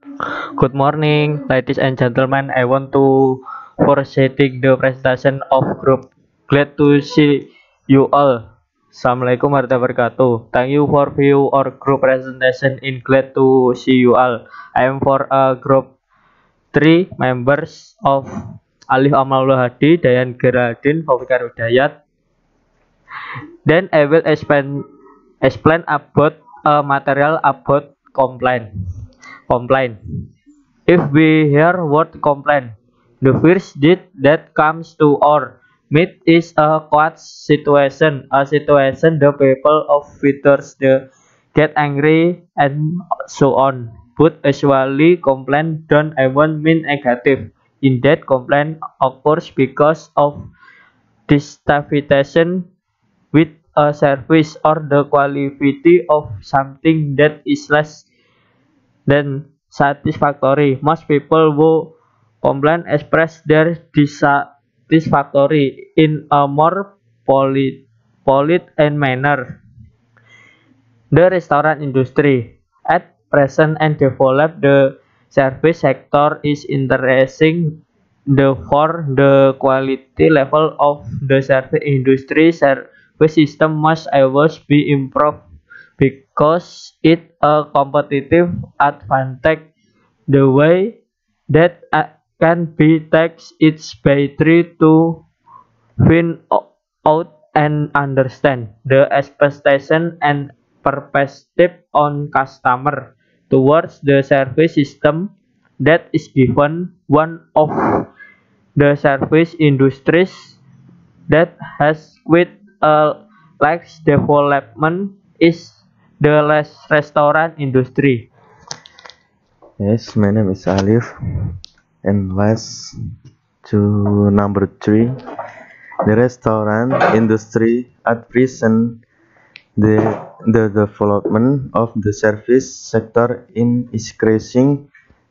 Good morning, ladies and gentlemen. I want to proceeding the presentation of group. Glad to see you all. Assalamualaikum warahmatullahi wabarakatuh. Thank you for view our group presentation. In glad to see you all. I am for a group three members of Alif Amalul Hadi, Dayan Geraldine, Fafikar Hidayat. Then I will explain about a material about complaint. If we hear word complaint, the first deed that comes to our mind is a quiet situation, a situation the people of Twitters they get angry and so on. But usually complaint don't even mean negative. In that complaint occurs because of dissatisfaction with a service or the quality of something that is less than satisfactory. Most people who complain express their dissatisfactory in a more polite and manner. The restaurant industry at present and develop the service sector is interesting for the quality level of the service industry. Service system must always be improved because it a competitive advantage. The way that can be taxed its battery to find out and understand the expectation and perspective on customer towards the service system that is given. One of the service industries that has quite a lax development is the restaurant industry. Yes, my name is Alif, and last to number three, the restaurant industry at present, the development of the service sector in increasing.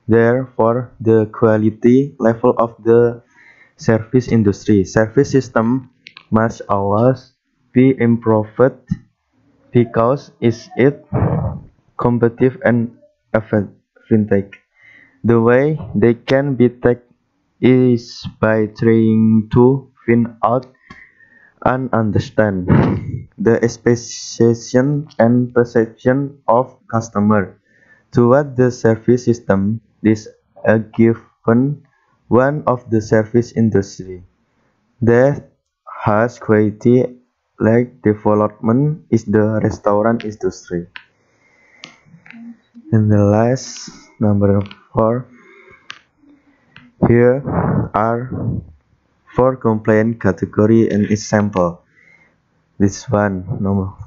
Therefore, the quality level of the service industry service system must always be improved because it competitive and effective. The way they can be taken is by trying to find out and understand the expectation and perception of customer toward the service system. This a given one of the service industry that has quality like development is the restaurant industry. And the last number 4, here are 4 complaint category and example. This one,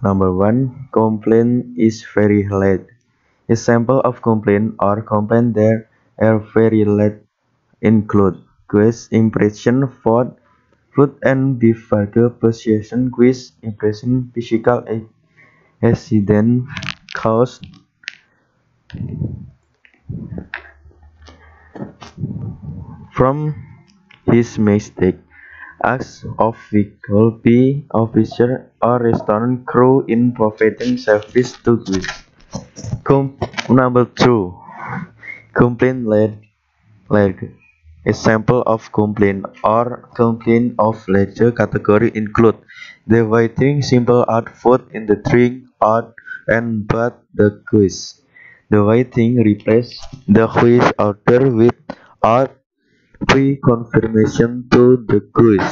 number 1, complaint is very late. Example of complaint or complaint that are very late include quiz impression for food and behavior perception quiz impression physical accident caused from his mistake. Acts of vehicle B officer or restaurant crew in providing service to guests. Number 2. Complaint led. Example of complaint or complaint of ledger category include the waiting simple out food in the drink out and but the quiz. The waiting replace the quiz order with out pre-confirmation to the quiz.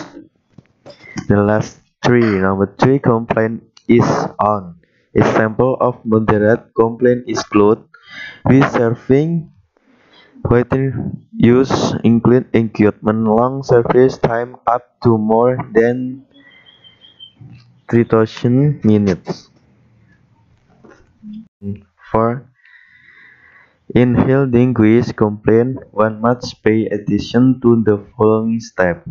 The last 3, number 3 complaint is on. Example of moderate complaint include with serving waiting use include equipment long service time up to more than 3000 minutes. 4. In holding quiz complaint, one must pay attention to the following steps.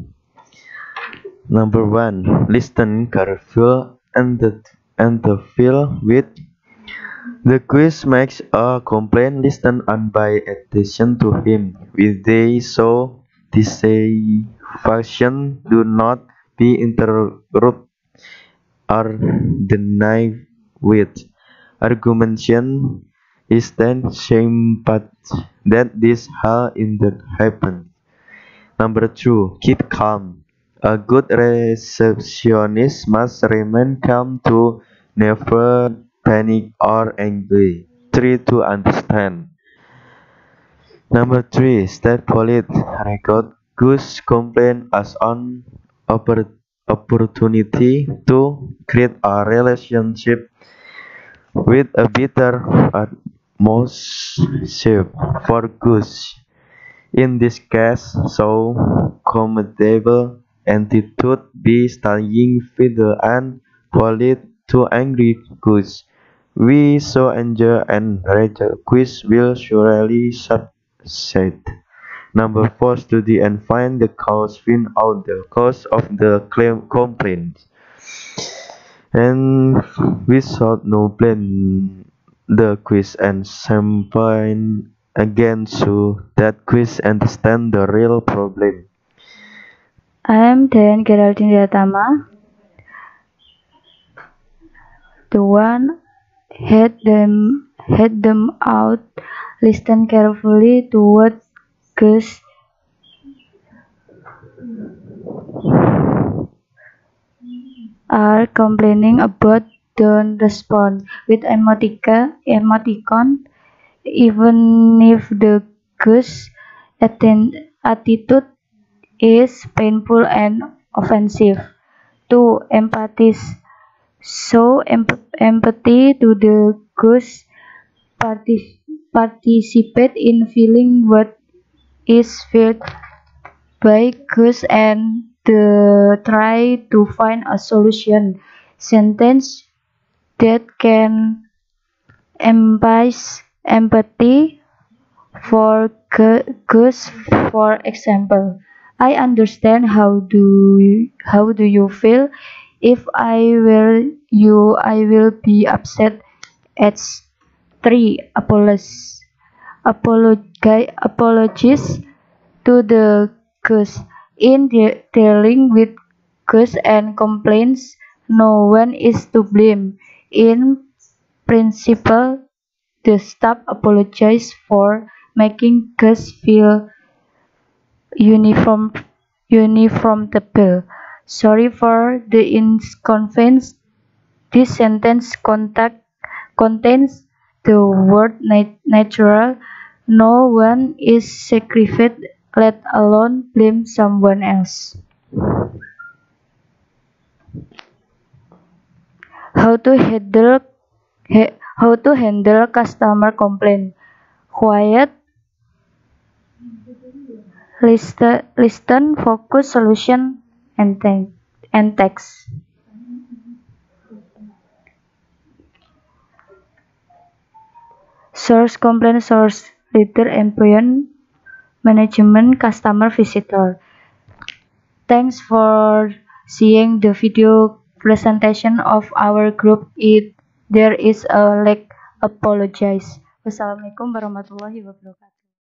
Number 1. Listen carefully and the feel with the quiz makes a complaint. Listen and pay attention to him. With they show dissatisfaction, do not be interrupted or denied with argumentation. is then sympathetic that this hell indeed happened. Number 2. Keep calm. A good receptionist must remain calm to never panic or angry. 3. To understand. Number 3. Stay polite. Record Goose complaint as an opportunity to create a relationship with a better atmosphere for Goose. In this case, so commendable attitude be staying fiddle and polite to angry Goose. We so enjoy and Rachel quiz will surely succeed. Number 4. Study and find the cause. Find out the cause of the complaint. And we should no plan the quiz and champagne again so that quiz understand the real problem. I am Dayan Geraldine Diatama. The one head them out. Listen carefully to what Gus are complaining about. Don't respond with emoticon, even if the Gus attitude is painful and offensive. 2. Empathize. Show empathy to the Gus. Participate in feeling what is felt by Gus and try to find a solution. Sentence that can empathy for Gus. For example, I understand how do you feel. If I were you, I will be upset. At 3. Apologies to the Gus. In dealing with Gus and complaints, no one is to blame. In principle, the staff apologize for making Gus feel uniformable. Sorry for the inconvenience. This sentence contains the word natural. No one is sacrificed, let alone blame someone else. How to handle customer complaint? Quiet, listen, focus, solution, and text. Source complaint source leader employee management customer visitor. Thanks for seeing the video presentation of our group. If there is a lack, apologize. Wassalamualaikum warahmatullahi wabarakatuh.